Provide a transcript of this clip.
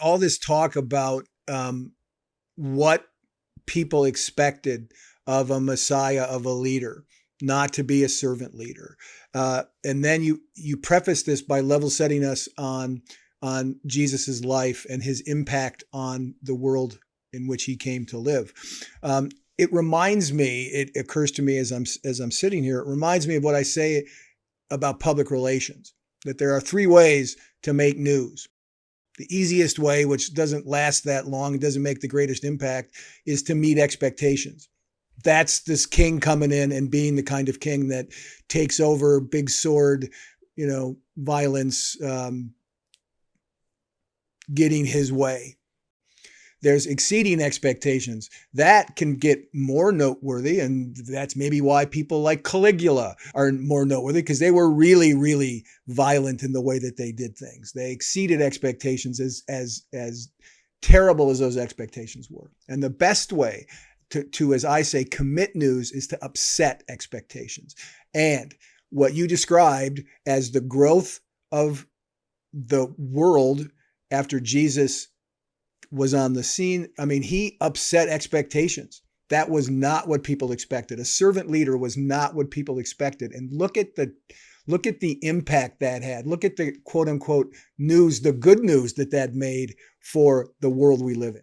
all this talk about what people expected of a Messiah, of a leader, not to be a servant leader. And then you preface this by level setting us on Jesus's life and his impact on the world in which he came to live. It reminds me, it occurs to me as I'm sitting here, it reminds me of what I say about public relations, that there are three ways to make news. The easiest way, which doesn't last that long, it doesn't make the greatest impact, is to meet expectations. That's this king coming in and being the kind of king that takes over, big sword, violence, getting his way. There's exceeding expectations. That can get more noteworthy, and that's maybe why people like Caligula are more noteworthy, because they were really, really violent in the way that they did things. They exceeded expectations as terrible as those expectations were. And the best way to, as I say, commit news is to upset expectations. And what you described as the growth of the world after Jesus was on the scene, he upset expectations. That was not what people expected. A servant leader was not what people expected. And look at the impact that had. Look at the quote unquote news, the good news that made for the world we live in.